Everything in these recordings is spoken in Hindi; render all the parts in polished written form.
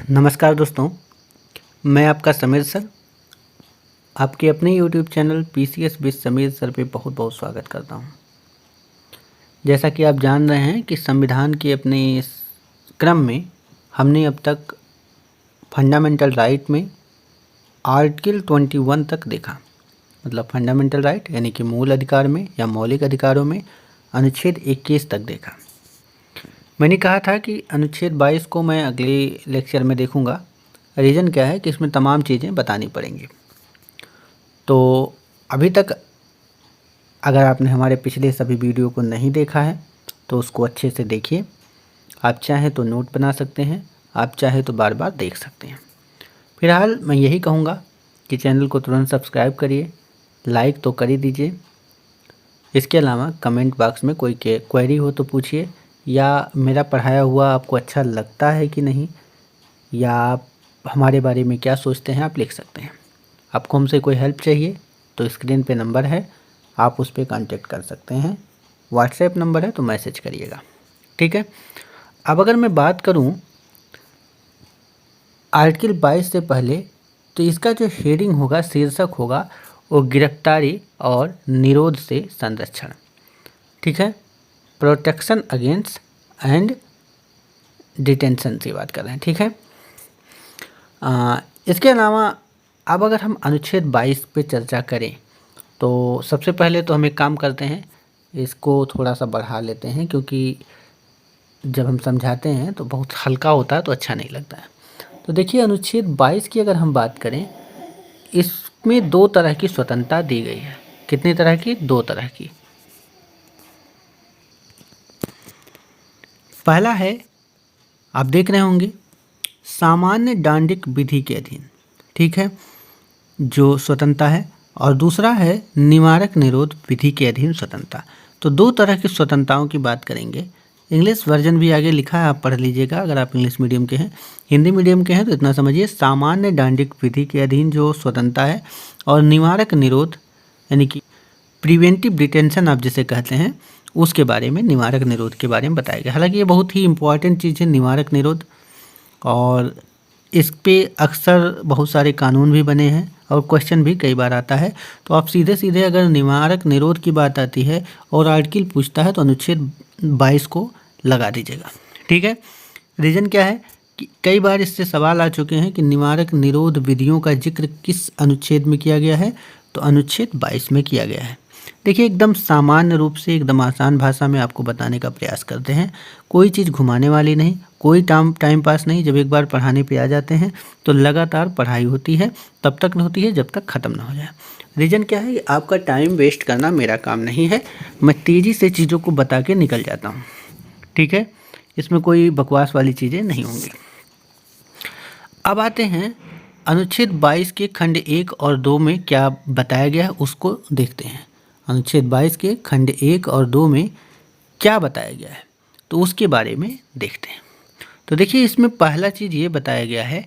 नमस्कार दोस्तों, मैं आपका समीर सर आपके अपने YouTube channel PCS with Sameer sir पे बहुत बहुत स्वागत करता हूँ। जैसा कि आप जान रहे हैं कि संविधान के अपने इस क्रम में हमने अब तक फंडामेंटल राइट में आर्टिकल 21 तक देखा। मतलब फंडामेंटल राइट यानी कि मूल अधिकार में या मौलिक अधिकारों में अनुच्छेद 21 तक देखा। मैंने कहा था कि अनुच्छेद 22 को मैं अगले लेक्चर में देखूंगा। रीज़न क्या है कि इसमें तमाम चीज़ें बतानी पड़ेंगी। तो अभी तक अगर आपने हमारे पिछले सभी वीडियो को नहीं देखा है तो उसको अच्छे से देखिए। आप चाहें तो नोट बना सकते हैं, आप चाहें तो बार बार देख सकते हैं। फिलहाल मैं यही कहूँगा कि चैनल को तुरंत सब्सक्राइब करिए, लाइक तो कर ही दीजिए। इसके अलावा कमेंट बॉक्स में कोई क्वेरी हो तो पूछिए, या मेरा पढ़ाया हुआ आपको अच्छा लगता है कि नहीं, या आप हमारे बारे में क्या सोचते हैं, आप लिख सकते हैं। आपको हमसे कोई हेल्प चाहिए तो स्क्रीन पे नंबर है, आप उस पर कांटेक्ट कर सकते हैं। व्हाट्सएप नंबर है तो मैसेज करिएगा, ठीक है। अब अगर मैं बात करूं आर्टिकल 22 से पहले, तो इसका जो हेडिंग होगा, शीर्षक होगा, वो गिरफ्तारी और निरोध से संरक्षण, ठीक है। प्रोटेक्शन अगेंस्ट एंड डिटेंशन की बात कर रहे हैं, ठीक है। इसके अलावा अब अगर हम अनुच्छेद 22 पे चर्चा करें तो सबसे पहले तो हम एक काम करते हैं, इसको थोड़ा सा बढ़ा लेते हैं, क्योंकि जब हम समझाते हैं तो बहुत हल्का होता है तो अच्छा नहीं लगता है। तो देखिए, अनुच्छेद 22 की अगर हम बात करें, इसमें दो तरह की स्वतंत्रता दी गई है। कितनी तरह की? दो तरह की। पहला है, आप देख रहे होंगे, सामान्य दंडिक विधि के अधीन, ठीक है, जो स्वतंत्रता है। और दूसरा है निवारक निरोध विधि के अधीन स्वतंत्रता। तो दो तरह की स्वतंत्रताओं की बात करेंगे। इंग्लिश वर्जन भी आगे लिखा है, आप पढ़ लीजिएगा अगर आप इंग्लिश मीडियम के हैं। हिंदी मीडियम के हैं तो इतना समझिए, सामान्य दंडिक विधि के अधीन जो स्वतंत्रता है, और निवारक निरोध यानी कि प्रिवेंटिव डिटेंशन आप जिसे कहते हैं, उसके बारे में, निवारक निरोध के बारे में बताया गया। हालांकि ये बहुत ही इंपॉर्टेंट चीज़ है निवारक निरोध, और इस पे अक्सर बहुत सारे कानून भी बने हैं और क्वेश्चन भी कई बार आता है। तो आप सीधे सीधे अगर निवारक निरोध की बात आती है और आर्टिकल पूछता है तो अनुच्छेद 22 को लगा दीजिएगा, ठीक है। रीज़न क्या है कि कई बार इससे सवाल आ चुके हैं कि निवारक निरोध विधियों का जिक्र किस अनुच्छेद में किया गया है, तो अनुच्छेद 22 में किया गया है। देखिए, एकदम सामान्य रूप से, एकदम आसान भाषा में आपको बताने का प्रयास करते हैं। कोई चीज़ घुमाने वाली नहीं, कोई टाइम पास नहीं। जब एक बार पढ़ाने पे आ जाते हैं तो लगातार पढ़ाई होती है, तब तक होती है जब तक ख़त्म ना हो जाए। रीज़न क्या है, आपका टाइम वेस्ट करना मेरा काम नहीं है। मैं तेज़ी से चीज़ों को बता के निकल जाता हूँ, ठीक है। इसमें कोई बकवास वाली चीज़ें नहीं होंगी। अब आते हैं अनुच्छेद 22 के खंड 1 और 2 में क्या बताया गया है, उसको देखते हैं। अनुच्छेद 22 के खंड 1 और 2 में क्या बताया गया है, तो उसके बारे में देखते हैं। तो देखिए, इसमें पहला चीज़ ये बताया गया है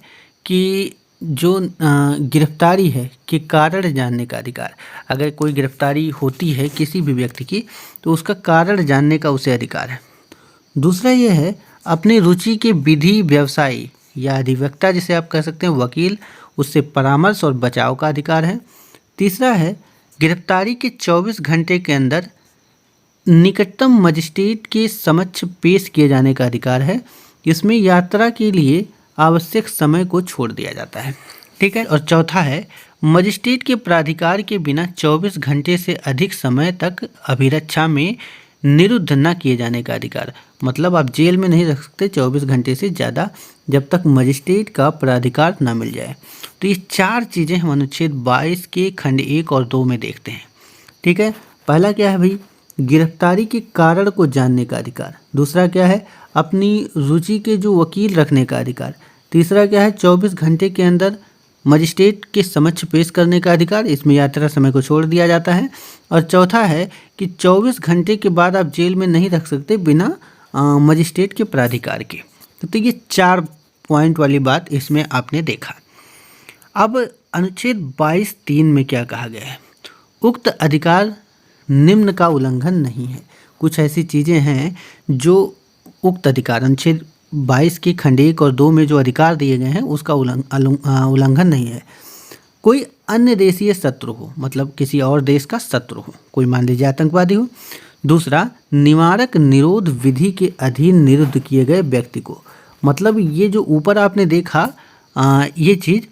कि जो गिरफ्तारी है के कारण जानने का अधिकार। अगर कोई गिरफ्तारी होती है किसी भी व्यक्ति की, तो उसका कारण जानने का उसे अधिकार है। दूसरा ये है, अपनी रुचि के विधि व्यवसाय या अधिवक्ता जिसे आप कह सकते हैं, वकील, उससे परामर्श और बचाव का अधिकार है। तीसरा है, गिरफ्तारी के 24 घंटे के अंदर निकटतम मजिस्ट्रेट के समक्ष पेश किए जाने का अधिकार है। इसमें यात्रा के लिए आवश्यक समय को छोड़ दिया जाता है, ठीक है। और चौथा है, मजिस्ट्रेट के प्राधिकार के बिना 24 घंटे से अधिक समय तक अभिरक्षा में निरुद्ध न किए जाने का अधिकार। मतलब आप जेल में नहीं रख सकते 24 घंटे से ज़्यादा, जब तक मजिस्ट्रेट का प्राधिकार ना मिल जाए। तो ये चार चीज़ें हम अनुच्छेद 22 के खंड 1 और 2 में देखते हैं, ठीक है। पहला क्या है भाई, गिरफ्तारी के कारण को जानने का अधिकार। दूसरा क्या है, अपनी रुचि के जो वकील रखने का अधिकार। तीसरा क्या है, 24 घंटे के अंदर मजिस्ट्रेट के समक्ष पेश करने का अधिकार, इसमें यात्रा समय को छोड़ दिया जाता है। और चौथा है कि 24 घंटे के बाद आप जेल में नहीं रख सकते बिना मजिस्ट्रेट के प्राधिकार के। तो ये 4 पॉइंट वाली बात इसमें आपने देखा। अब अनुच्छेद 22(3) में क्या कहा गया है, उक्त अधिकार निम्न का उल्लंघन नहीं है। कुछ ऐसी चीज़ें हैं जो उक्त अधिकार, अनुच्छेद 22 के खंड 1 और 2 में जो अधिकार दिए गए हैं उसका उल्लंघन नहीं है। कोई अन्य देशीय शत्रु हो, मतलब किसी और देश का शत्रु हो, कोई मान लीजिए आतंकवादी हो। दूसरा, निवारक निरोध विधि के अधीन निरुद्ध किए गए व्यक्ति को, मतलब ये जो ऊपर आपने देखा ये चीज़,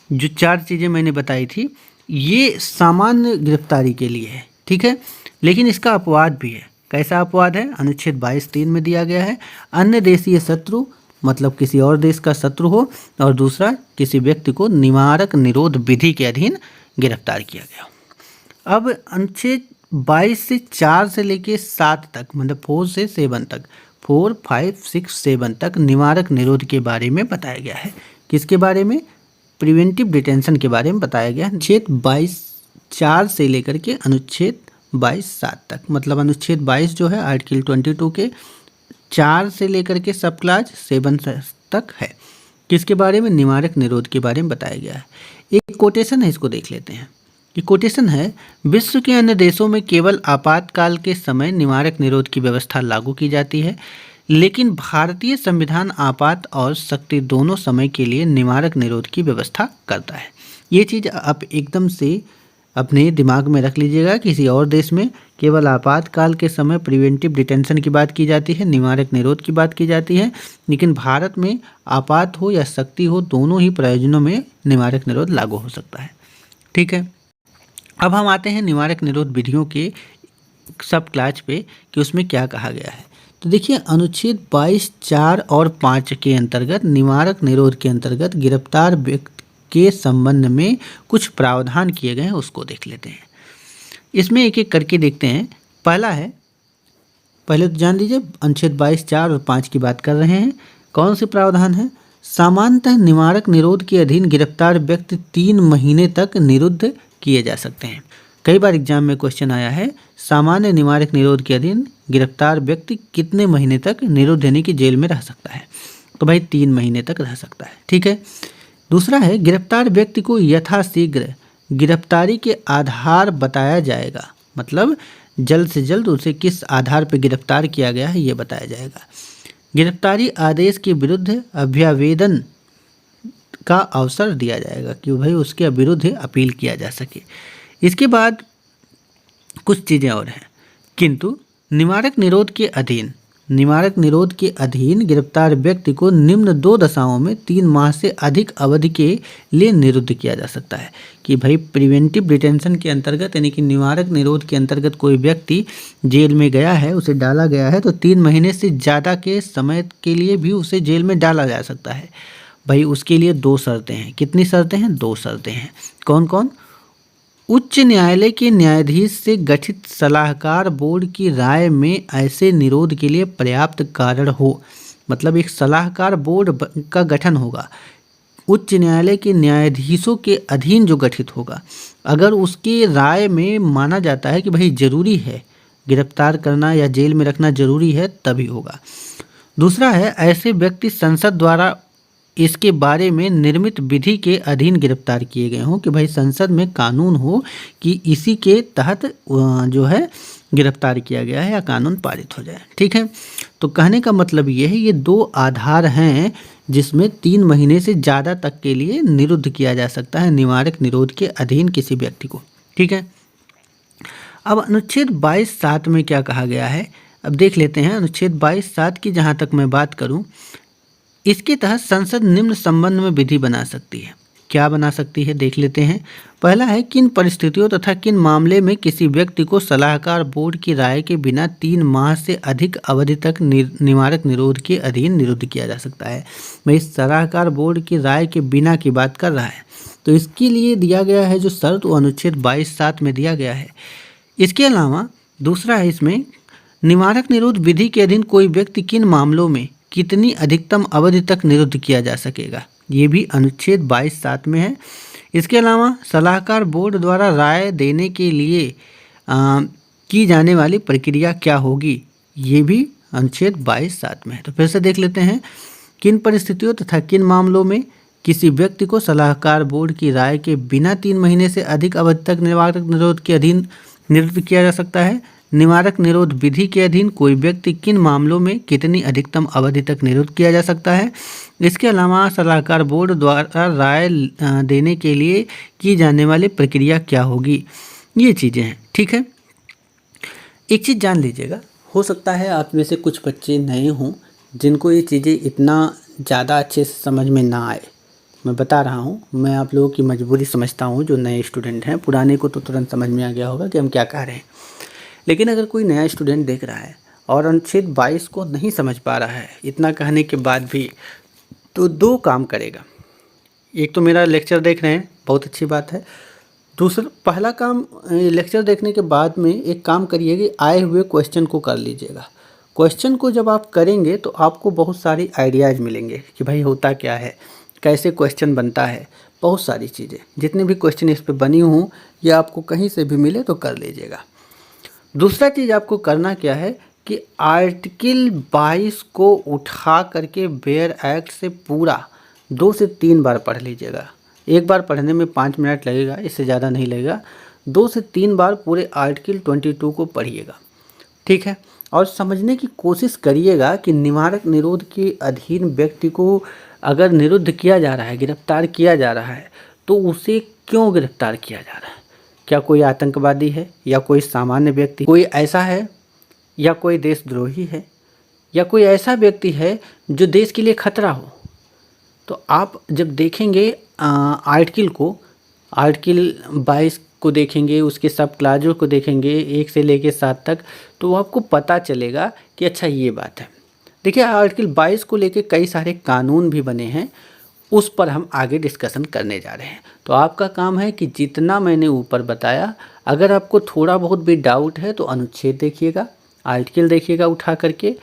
जो 4 चीज़ें मैंने बताई थी, ये सामान्य गिरफ्तारी के लिए है, ठीक है। लेकिन इसका अपवाद भी है। कैसा अपवाद है? अनुच्छेद 22(3) में दिया गया है, अन्य देशीय शत्रु मतलब किसी और देश का शत्रु हो, और दूसरा किसी व्यक्ति को निवारक निरोध विधि के अधीन गिरफ्तार किया गया। अब अनुच्छेद 22 से 4 से लेके 7 तक, मतलब 4 से 7 तक, 4, 5, 6, 7 तक निवारक निरोध के बारे में बताया गया है। किसके बारे में? प्रिवेंटिव डिटेंशन के बारे में बताया गया है। अनुच्छेद 22 4 से लेकर के अनुच्छेद 22 7 तक, मतलब अनुच्छेद 22 जो है आर्टिकल 22 के 4 से लेकर के सब क्लास 7 तक है। किसके बारे में? निवारक निरोध के बारे में बताया गया है। एक कोटेशन है, इसको देख लेते हैं। ये कोटेशन है, विश्व के अन्य देशों में केवल आपातकाल के समय निवारक निरोध की व्यवस्था लागू की जाती है, लेकिन भारतीय संविधान आपात और सख्ती दोनों समय के लिए निवारक निरोध की व्यवस्था करता है। ये चीज़ आप एकदम से अपने दिमाग में रख लीजिएगा। किसी और देश में केवल आपातकाल के समय प्रिवेंटिव डिटेंशन की बात की जाती है, निवारक निरोध की बात की जाती है, लेकिन भारत में आपात हो या सख्ती हो, दोनों ही प्रयोजनों में निवारक निरोध लागू हो सकता है, ठीक है। अब हम आते हैं निवारक निरोध विधियों के सब क्लास पे कि उसमें क्या कहा गया है। तो देखिए, अनुच्छेद 22, 4 और 5 के अंतर्गत निवारक निरोध के अंतर्गत गिरफ्तार व्यक्ति के संबंध में कुछ प्रावधान किए गए हैं, उसको देख लेते हैं। इसमें एक एक करके देखते हैं। पहला है, पहले तो जान लीजिए अनुच्छेद 22, 4 और 5 की बात कर रहे हैं। कौन से प्रावधान है? सामान्यतः निवारक निरोध के अधीन गिरफ्तार व्यक्ति 3 महीने तक निरुद्ध किए जा सकते हैं। कई बार एग्जाम में क्वेश्चन आया है, सामान्य निवारक निरोध के अधीन गिरफ्तार व्यक्ति कितने महीने तक निरुद्ध यानी कि जेल में रह सकता है? तो भाई 3 महीने तक रह सकता है, ठीक है। दूसरा है, गिरफ्तार व्यक्ति को यथाशीघ्र गिरफ्तारी के आधार बताया जाएगा, मतलब जल्द से जल्द उसे किस आधार पर गिरफ्तार किया गया है ये बताया जाएगा। गिरफ्तारी आदेश के विरुद्ध अभ्यावेदन का अवसर दिया जाएगा कि भाई उसके विरुद्ध अपील किया जा सके। इसके बाद कुछ चीज़ें और हैं, किंतु निवारक निरोध के अधीन गिरफ्तार व्यक्ति को निम्न 2 दशाओं में 3 माह से अधिक अवधि के लिए निरुद्ध किया जा सकता है। कि भाई प्रिवेंटिव डिटेंशन के अंतर्गत यानी कि निवारक निरोध के अंतर्गत कोई व्यक्ति जेल में गया है, उसे डाला गया है, तो 3 महीने से ज़्यादा के समय के लिए भी उसे जेल में डाला जा सकता है। भाई उसके लिए 2 शर्तें हैं। कितनी शर्तें हैं? 2 शर्तें हैं। कौन कौन? उच्च न्यायालय के न्यायाधीश से गठित सलाहकार बोर्ड की राय में ऐसे निरोध के लिए पर्याप्त कारण हो, मतलब एक सलाहकार बोर्ड का गठन होगा, उच्च न्यायालय के न्यायाधीशों के अधीन जो गठित होगा, अगर उसकी राय में माना जाता है कि भाई जरूरी है गिरफ्तार करना या जेल में रखना जरूरी है, तभी होगा। दूसरा है, ऐसे व्यक्ति संसद द्वारा इसके बारे में निर्मित विधि के अधीन गिरफ्तार किए गए हों, कि भाई संसद में कानून हो कि इसी के तहत जो है गिरफ्तार किया गया है या कानून पारित हो जाए, ठीक है। तो कहने का मतलब ये है, ये 2 आधार हैं जिसमें 3 महीने से ज़्यादा तक के लिए निरुद्ध किया जा सकता है निवारक निरोध के अधीन किसी व्यक्ति को, ठीक है। अब अनुच्छेद 22 7 में क्या कहा गया है, अब देख लेते हैं। अनुच्छेद 22 7 की जहाँ तक मैं बात करूँ, इसके तहत संसद निम्न संबंध में विधि बना सकती है। क्या बना सकती है, देख लेते हैं। पहला है, किन परिस्थितियों तथा किन मामले में किसी व्यक्ति को सलाहकार बोर्ड की राय के बिना 3 माह से अधिक अवधि तक निवारक निरोध के अधीन निरुद्ध किया जा सकता है। मैं इस सलाहकार बोर्ड की राय के बिना की बात कर रहा है, तो इसके लिए दिया गया है जो शर्त, वो अनुच्छेद 22 7 में दिया गया है। इसके अलावा दूसरा है, इसमें निवारक निरोध विधि के अधीन कोई व्यक्ति किन मामलों में कितनी अधिकतम अवधि तक निरुद्ध किया जा सकेगा, ये भी अनुच्छेद 22 7 में है। इसके अलावा सलाहकार बोर्ड द्वारा राय देने के लिए की जाने वाली प्रक्रिया क्या होगी, ये भी अनुच्छेद 22 7 में है। तो फिर से देख लेते हैं, किन परिस्थितियों तथा किन मामलों में किसी व्यक्ति को सलाहकार बोर्ड की राय के बिना 3 महीने से अधिक अवधि तक निवारक निरोध के अधीन निरुद्ध किया जा सकता है। निवारक निरोध विधि के अधीन कोई व्यक्ति किन मामलों में कितनी अधिकतम अवधि तक निरोध किया जा सकता है। इसके अलावा सलाहकार बोर्ड द्वारा राय देने के लिए की जाने वाली प्रक्रिया क्या होगी। ये चीज़ें हैं, ठीक है। एक चीज़ जान लीजिएगा, हो सकता है आप में से कुछ बच्चे नए हों जिनको ये चीज़ें इतना ज़्यादा अच्छे से समझ में ना आए। मैं बता रहा हूँ, मैं आप लोगों की मजबूरी समझता हूँ जो नए स्टूडेंट हैं। पुराने को तो तुरंत समझ में आ गया होगा कि हम क्या कह रहे हैं, लेकिन अगर कोई नया स्टूडेंट देख रहा है और अनुच्छेद 22 को नहीं समझ पा रहा है इतना कहने के बाद भी, तो दो काम करेगा। एक तो मेरा लेक्चर देख रहे हैं, बहुत अच्छी बात है। दूसरा, पहला काम, लेक्चर देखने के बाद में एक काम करिए कि आए हुए क्वेश्चन को कर लीजिएगा। क्वेश्चन को जब आप करेंगे तो आपको बहुत सारी आइडियाज़ मिलेंगे कि भाई होता क्या है, कैसे क्वेश्चन बनता है, बहुत सारी चीज़ें। जितने भी क्वेश्चन इस पे बनी हों ये आपको कहीं से भी मिले तो कर लीजिएगा। दूसरा चीज़ आपको करना क्या है कि आर्टिकल 22 को उठा करके बेयर एक्ट से पूरा 2 से 3 बार पढ़ लीजिएगा। एक बार पढ़ने में 5 मिनट लगेगा, इससे ज़्यादा नहीं लगेगा। 2 से 3 बार पूरे आर्टिकल 22 को पढ़िएगा, ठीक है। और समझने की कोशिश करिएगा कि निवारक निरोध के अधीन व्यक्ति को अगर निरुद्ध किया जा रहा है, गिरफ्तार किया जा रहा है, तो उसे क्यों गिरफ्तार किया जा रहा है। क्या कोई आतंकवादी है, या कोई सामान्य व्यक्ति कोई ऐसा है, या कोई देशद्रोही है, या कोई ऐसा व्यक्ति है जो देश के लिए खतरा हो। तो आप जब देखेंगे आर्टिकल 22 को देखेंगे, उसके सब क्लाजों को देखेंगे 1 से लेकर 7 तक, तो आपको पता चलेगा कि अच्छा ये बात है। देखिए, आर्टिकल 22 को लेकर कई सारे कानून भी बने हैं, उस पर हम आगे डिस्कशन करने जा रहे हैं। तो आपका काम है कि जितना मैंने ऊपर बताया, अगर आपको थोड़ा बहुत भी डाउट है तो अनुच्छेद देखिएगा, आर्टिकल देखिएगा उठा करके,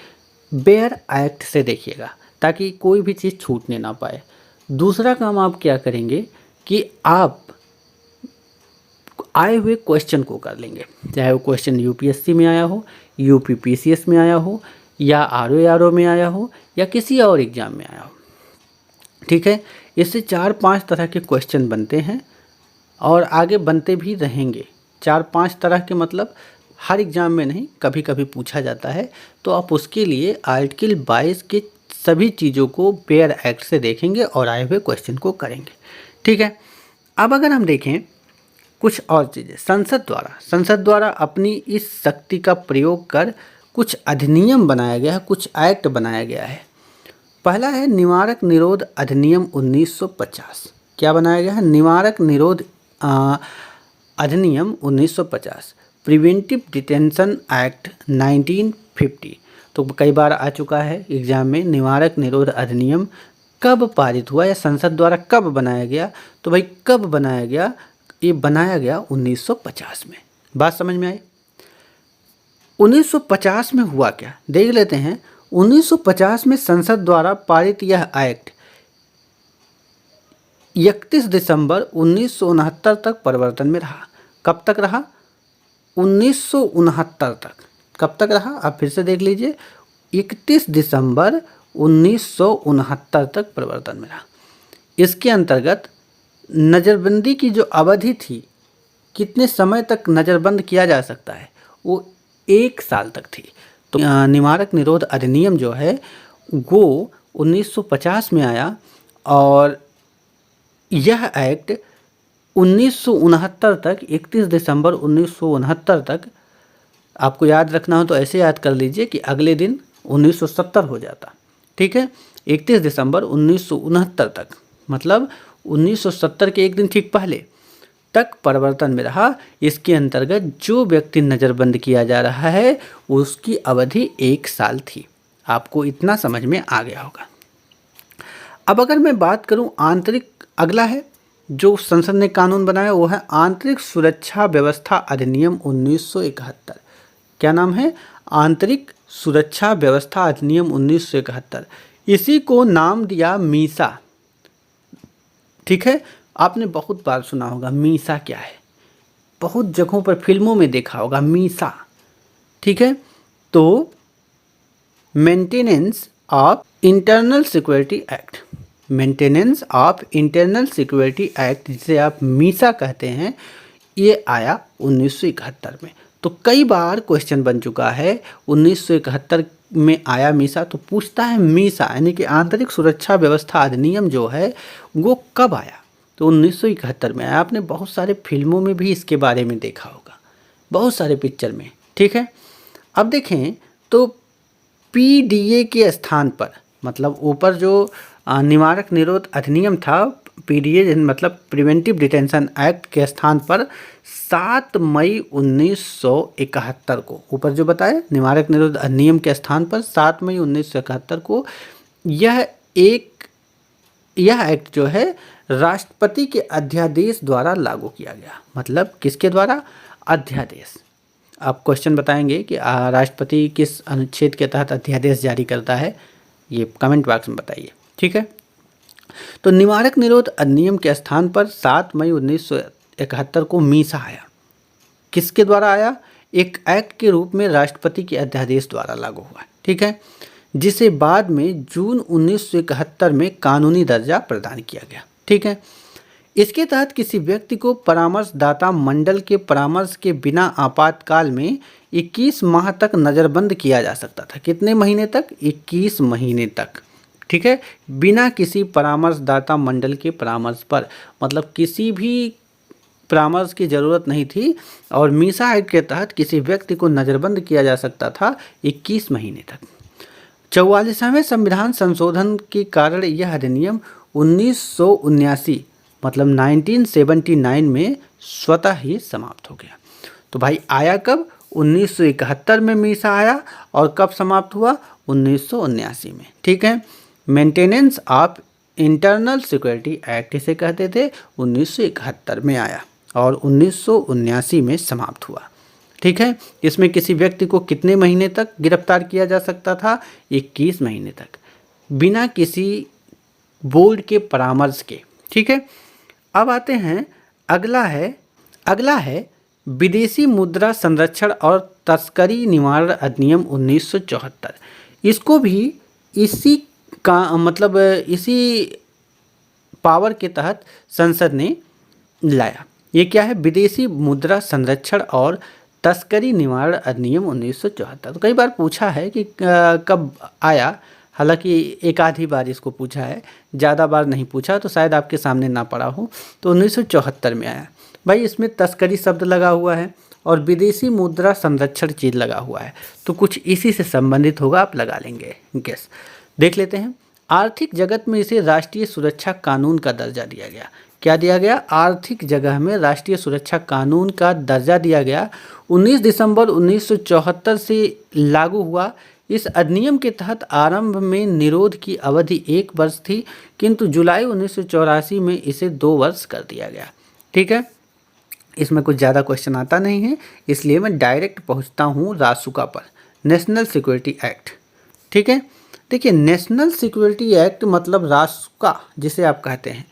बेयर एक्ट से देखिएगा, ताकि कोई भी चीज़ छूटने ना पाए। दूसरा काम आप क्या करेंगे कि आप आए हुए क्वेश्चन को कर लेंगे, चाहे वो क्वेश्चन यूपीएससी में आया हो, यूपीपीसीएस में आया हो, या आरओ में आया हो, या किसी और एग्ज़ाम में आया हो, ठीक है। इससे 4-5 तरह के क्वेश्चन बनते हैं और आगे बनते भी रहेंगे। 4-5 तरह के मतलब हर एग्ज़ाम में नहीं, कभी कभी पूछा जाता है। तो आप उसके लिए आर्टिकल 22 के सभी चीज़ों को बेयर एक्ट से देखेंगे और आए हुए क्वेश्चन को करेंगे, ठीक है। अब अगर हम देखें कुछ और चीज़ें, संसद द्वारा अपनी इस शक्ति का प्रयोग कर कुछ अधिनियम बनाया गया है, कुछ एक्ट बनाया गया है। पहला है निवारक निरोध अधिनियम 1950। क्या बनाया गया है? निवारक निरोध अधिनियम 1950, प्रिवेंटिव डिटेंशन एक्ट 1950। तो कई बार आ चुका है एग्जाम में, निवारक निरोध अधिनियम कब पारित हुआ या संसद द्वारा कब बनाया गया। तो भाई कब बनाया गया? ये बनाया गया 1950 में। बात समझ में आई? 1950 में हुआ क्या, देख लेते हैं। 1950 में संसद द्वारा पारित यह एक्ट 31 दिसंबर 1969 तक प्रवर्तन में रहा। कब तक रहा? 1969 तक। कब तक रहा आप फिर से देख लीजिए, 31 दिसंबर 1969 तक प्रवर्तन में रहा। इसके अंतर्गत नज़रबंदी की जो अवधि थी, कितने समय तक नज़रबंद किया जा सकता है, वो 1 साल तक थी। तो निवारक निरोध अधिनियम जो है वो 1950 में आया और यह एक्ट 1969 तक, 31 दिसंबर 1969 तक, आपको याद रखना हो तो ऐसे याद कर लीजिए कि अगले दिन 1970 हो जाता, ठीक है। 31 दिसंबर 1969 तक, मतलब 1970 के एक दिन ठीक पहले तक प्रवर्तन में रहा। इसके अंतर्गत जो व्यक्ति नज़रबंद किया जा रहा है उसकी अवधि 1 साल थी। आपको इतना समझ में आ गया होगा। अब अगर मैं बात करूं आंतरिक, अगला है जो संसद ने कानून बनाया वो है आंतरिक सुरक्षा व्यवस्था अधिनियम 1971। क्या नाम है? आंतरिक सुरक्षा व्यवस्था अधिनियम 1971। इसी को नाम दिया मीसा, ठीक है। आपने बहुत बार सुना होगा मीसा क्या है, बहुत जगहों पर फिल्मों में देखा होगा मीसा, ठीक है। तो maintenance of internal security act, maintenance of internal security act जिसे आप मीसा कहते हैं, ये आया 1971 में। तो कई बार क्वेश्चन बन चुका है। 1971 में आया मीसा, तो पूछता है मीसा यानी कि आंतरिक सुरक्षा व्यवस्था अधिनियम जो है वो कब आया? तो 1971 में आया। आपने बहुत सारे फिल्मों में भी इसके बारे में देखा होगा, बहुत सारे पिक्चर में, ठीक है। अब देखें तो पीडीए के स्थान पर, मतलब ऊपर जो निवारक निरोध अधिनियम था, पीडीए मतलब प्रिवेंटिव डिटेंशन एक्ट के स्थान पर 7 मई 1971 को, ऊपर जो बताया निवारक निरोध अधिनियम के स्थान पर 7 मई 1971 को यह एक्ट जो है राष्ट्रपति के अध्यादेश द्वारा लागू किया गया। मतलब किसके द्वारा? अध्यादेश। आप क्वेश्चन बताएंगे कि राष्ट्रपति किस अनुच्छेद के तहत अध्यादेश जारी करता है, ये कमेंट बॉक्स में बताइए, ठीक है। तो निवारक निरोध अधिनियम के स्थान पर 7 मई 1971 को मीसा आया। किसके द्वारा आया? एक एक्ट के रूप में राष्ट्रपति के अध्यादेश द्वारा लागू हुआ, ठीक है, जिसे बाद में जून 1971 में कानूनी दर्जा प्रदान किया गया, ठीक है। इसके तहत किसी व्यक्ति को परामर्शदाता मंडल के परामर्श के बिना आपातकाल में 21 माह तक नज़रबंद किया जा सकता था। कितने महीने तक? 21 महीने तक, ठीक है, बिना किसी परामर्शदाता मंडल के परामर्श पर। मतलब किसी भी परामर्श की ज़रूरत नहीं थी और मीसा एक्ट के तहत किसी व्यक्ति को नज़रबंद किया जा सकता था 21 महीने तक। 44वें संविधान संशोधन के कारण यह अधिनियम 1979 मतलब 1979 में स्वतः ही समाप्त हो गया। तो भाई आया कब? 1971 में मीसा आया और कब समाप्त हुआ? 1979 में, ठीक है। Maintenance of internal security act इसे कहते थे, 1971 में आया और 1979 में समाप्त हुआ, ठीक है। इसमें किसी व्यक्ति को कितने महीने तक गिरफ्तार किया जा सकता था? 21 महीने तक, बिना किसी बोर्ड के परामर्श के, ठीक है। अब आते हैं अगला है विदेशी मुद्रा संरक्षण और तस्करी निवारण अधिनियम 1974। इसको भी इसी का मतलब इसी पावर के तहत संसद ने लाया। ये क्या है? विदेशी मुद्रा संरक्षण और तस्करी निवारण अधिनियम 1974। तो कई बार पूछा है कि कब आया, हालांकि एक आधी बार इसको पूछा है, ज़्यादा बार नहीं पूछा, तो शायद आपके सामने ना पड़ा हो। तो 1974 में आया। भाई इसमें तस्करी शब्द लगा हुआ है और विदेशी मुद्रा संरक्षण चीज़ लगा हुआ है, तो कुछ इसी से संबंधित होगा, आप लगा लेंगे गेस। देख लेते हैं। आर्थिक जगत में इसे राष्ट्रीय सुरक्षा कानून का दर्जा दिया गया। क्या दिया गया? आर्थिक जगह में राष्ट्रीय सुरक्षा कानून का दर्जा दिया गया। 19 दिसंबर 1974 से लागू हुआ। इस अधिनियम के तहत आरंभ में निरोध की अवधि 1 वर्ष थी, किंतु जुलाई 1984 में इसे 2 वर्ष कर दिया गया, ठीक है। इसमें कुछ ज़्यादा क्वेश्चन आता नहीं है, इसलिए मैं डायरेक्ट पहुंचता हूं रासुका पर। नेशनल सिक्योरिटी एक्ट, ठीक है। देखिए नेशनल सिक्योरिटी एक्ट मतलब रासुका जिसे आप कहते हैं,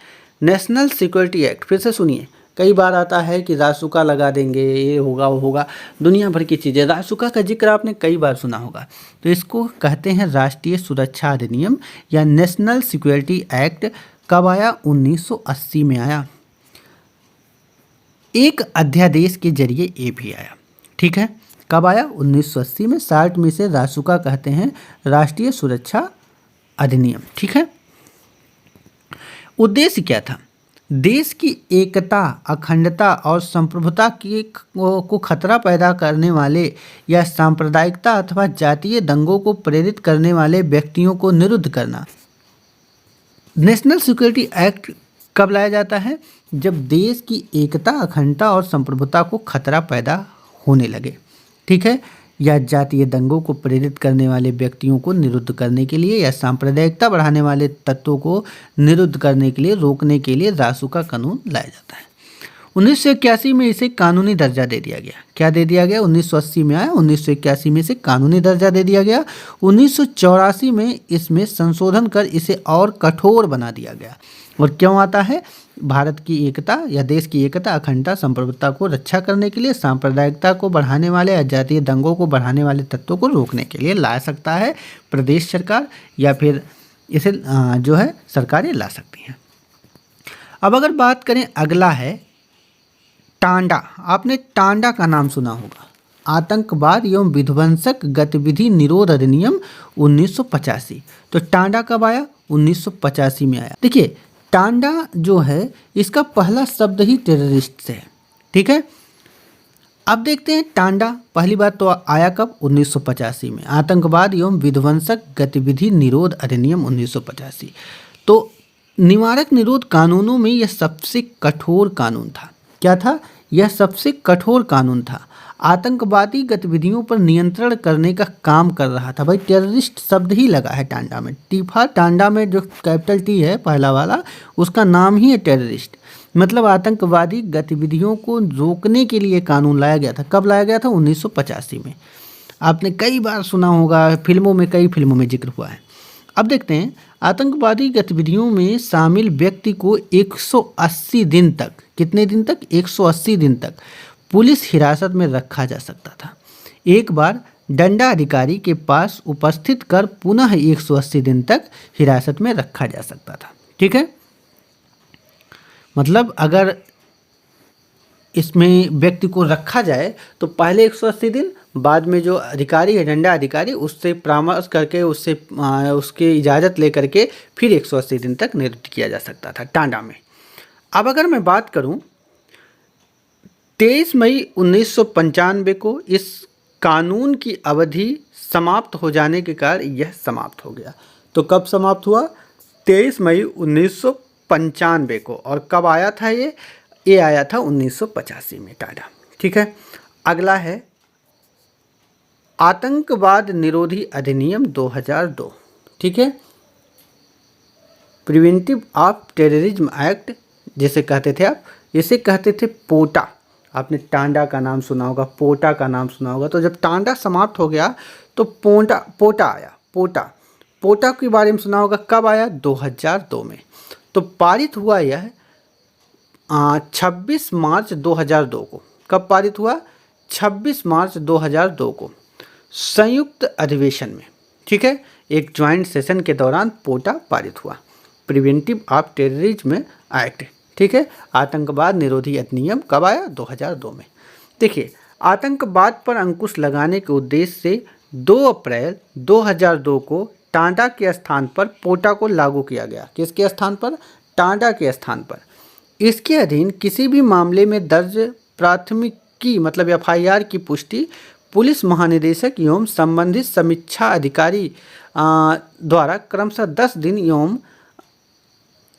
नेशनल सिक्योरिटी एक्ट। फिर से सुनिए, कई बार आता है कि रासुका लगा देंगे, ये होगा वो होगा, दुनिया भर की चीज़ें। रासुका का जिक्र आपने कई बार सुना होगा। तो इसको कहते हैं राष्ट्रीय सुरक्षा अधिनियम या नेशनल सिक्योरिटी एक्ट। कब आया? 1980 में आया। एक अध्यादेश के जरिए ये भी आया, ठीक है। कब आया? 1980 में। 60 में से रासुका कहते हैं राष्ट्रीय सुरक्षा अधिनियम, ठीक है। उद्देश्य क्या था? देश की एकता, अखंडता और संप्रभुता को खतरा पैदा करने वाले या सांप्रदायिकता अथवा जातीय दंगों को प्रेरित करने वाले व्यक्तियों को निरुद्ध करना। नेशनल सिक्योरिटी एक्ट कब लाया जाता है? जब देश की एकता, अखंडता और संप्रभुता को खतरा पैदा होने लगे, ठीक है, या जातीय दंगों को प्रेरित करने वाले व्यक्तियों को निरुद्ध करने के लिए या सांप्रदायिकता बढ़ाने वाले तत्वों को निरुद्ध करने के लिए, रोकने के लिए रासुका कानून लाया जाता है। 1981 में इसे कानूनी दर्जा दे दिया गया। क्या दे दिया गया? 1980 में आया, 1981 में इसे कानूनी दर्जा दे दिया गया। 1984 में इसमें संशोधन कर इसे और कठोर बना दिया गया। और क्यों आता है? भारत की एकता या देश की एकता, अखंडता, संप्रभुता को रक्षा करने के लिए, सांप्रदायिकता को बढ़ाने वाले या जातीय दंगों को बढ़ाने वाले तत्वों को रोकने के लिए ला सकता है प्रदेश सरकार, या फिर इसे जो है सरकारें ला सकती हैं। अब अगर बात करें, अगला है टांडा। आपने टांडा का नाम सुना होगा। आतंकवाद एवं विध्वंसक गतिविधि निरोध अधिनियम 1985। तो टांडा कब आया? 1985 में आया। देखिए टांडा जो है इसका पहला शब्द ही टेररिस्ट से है, ठीक है। अब देखते हैं टांडा पहली बार तो आया कब? 1985 में, आतंकवाद एवं विध्वंसक गतिविधि निरोध अधिनियम 1985। तो निवारक निरोध कानूनों में यह सबसे कठोर कानून था। क्या था? यह सबसे कठोर कानून था। आतंकवादी गतिविधियों पर नियंत्रण करने का काम कर रहा था। भाई टेररिस्ट शब्द ही लगा है टांडा में। टीफा टांडा में जो कैपिटल टी है पहला वाला, उसका नाम ही है टेररिस्ट। मतलब आतंकवादी गतिविधियों को रोकने के लिए कानून लाया गया था। कब लाया गया था? 1985 में। आपने कई बार सुना होगा, फिल्मों में, कई फिल्मों में जिक्र हुआ है। अब देखते हैं आतंकवादी गतिविधियों में शामिल व्यक्ति को 180 दिन तक, कितने दिन तक? 180 दिन तक पुलिस हिरासत में रखा जा सकता था। एक बार दंडा अधिकारी के पास उपस्थित कर पुनः 180 दिन तक हिरासत में रखा जा सकता था, ठीक है। मतलब अगर इसमें व्यक्ति को रखा जाए तो पहले 180 दिन, बाद में जो अधिकारी है डंडा अधिकारी उससे परामर्श करके उससे उसकी इजाज़त लेकर के फिर 180 दिन तक नियुक्त किया जा सकता था टांडा में। अब अगर मैं बात करूं 23 मई 1995 को इस कानून की अवधि समाप्त हो जाने के कारण यह समाप्त हो गया। तो कब समाप्त हुआ? 23 मई 1995 को। और कब आया था ये आया था 1985 में टांडा, ठीक है। अगला है आतंकवाद निरोधी अधिनियम 2002, ठीक है। प्रिवेंटिव ऑफ टेररिज्म एक्ट जिसे कहते थे आप, इसे कहते थे पोटा। आपने टांडा का नाम सुना होगा, पोटा का नाम सुना होगा। तो जब टांडा समाप्त हो गया तो पोटा आया। पोटा के बारे में सुना होगा। कब आया? 2002 में। तो पारित हुआ यह 26 मार्च 2002 को। कब पारित हुआ? 26 मार्च 2002 को संयुक्त अधिवेशन में, ठीक है। एक ज्वाइंट सेशन के दौरान पोटा पारित हुआ, प्रिवेंटिव ऑफ टेररिज्म एक्ट, ठीक है। आतंकवाद निरोधी अधिनियम कब आया? 2002 में। देखिए आतंकवाद पर अंकुश लगाने के उद्देश्य से 2 अप्रैल 2002 को टांडा के स्थान पर पोटा को लागू किया गया। किसके स्थान पर? टांडा के स्थान पर। इसके अधीन किसी भी मामले में दर्ज प्राथमिकी मतलब एफआईआर की पुष्टि पुलिस महानिदेशक एवं संबंधित समीक्षा अधिकारी द्वारा क्रमशः 10 दिन एवं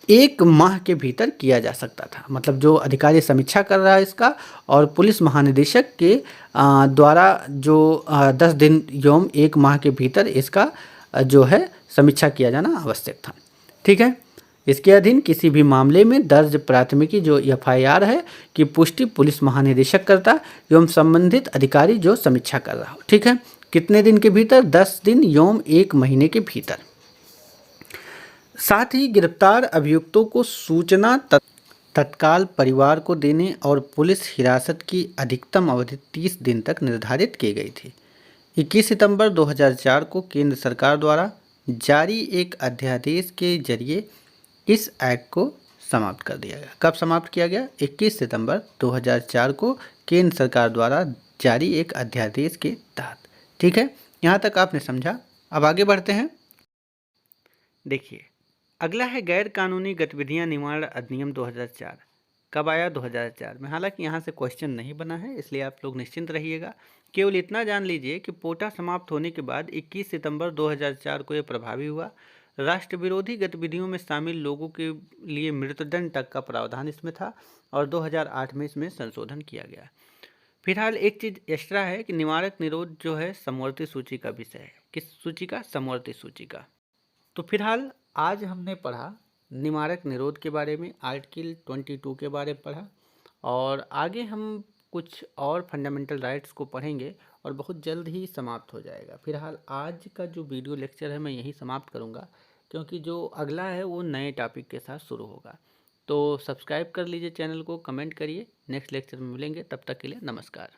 1 माह के भीतर किया जा सकता था। मतलब जो अधिकारी समीक्षा कर रहा है इसका, और पुलिस महानिदेशक के द्वारा जो 10 दिन एवं 1 माह के भीतर इसका जो है समीक्षा किया जाना आवश्यक था, ठीक है। इसके अधीन किसी भी मामले में दर्ज प्राथमिकी जो एफआईआर है की पुष्टि पुलिस महानिदेशक करता एवं संबंधित अधिकारी जो समीक्षा कर रहा हो, ठीक है। कितने दिन के भीतर? 10 दिन एवं 1 महीने के भीतर। साथ ही गिरफ्तार अभियुक्तों को सूचना तत्काल परिवार को देने और पुलिस हिरासत की अधिकतम अवधि 30 दिन तक निर्धारित की गई थी। 21 सितंबर 2004 को केंद्र सरकार द्वारा जारी एक अध्यादेश के जरिए इस एक्ट को समाप्त कर दिया गया। कब समाप्त किया गया? 21 सितंबर 2004 को केंद्र सरकार द्वारा जारी एक अध्यादेश के तहत, ठीक है। यहाँ तक आपने समझा। अब आगे बढ़ते हैं। देखिए अगला है गैर कानूनी गतिविधियां निवारण अधिनियम 2004। कब आया? 2004 में। हालांकि यहाँ से क्वेश्चन नहीं बना है, इसलिए आप लोग निश्चिंत रहिएगा। केवल इतना जान लीजिए कि पोटा समाप्त होने के बाद 21 सितंबर 2004 को यह प्रभावी हुआ। राष्ट्र विरोधी गतिविधियों में शामिल लोगों के लिए मृत्युदंड तक का प्रावधान इसमें था और 2008 में इसमें संशोधन किया गया। फिलहाल एक चीज़ एक्स्ट्रा है कि निवारक निरोध जो है समवर्ती सूची का विषय है। किस सूची का? समवर्ती सूची का। तो फिलहाल आज हमने पढ़ा निवारक निरोध के बारे में, आर्टिकल 22 के बारे में पढ़ा, और आगे हम कुछ और फंडामेंटल राइट्स को पढ़ेंगे और बहुत जल्द ही समाप्त हो जाएगा। फिलहाल आज का जो वीडियो लेक्चर है मैं यहीं समाप्त करूंगा, क्योंकि जो अगला है वो नए टॉपिक के साथ शुरू होगा। तो सब्सक्राइब कर लीजिए चैनल को, कमेंट करिए। नेक्स्ट लेक्चर में मिलेंगे, तब तक के लिए नमस्कार।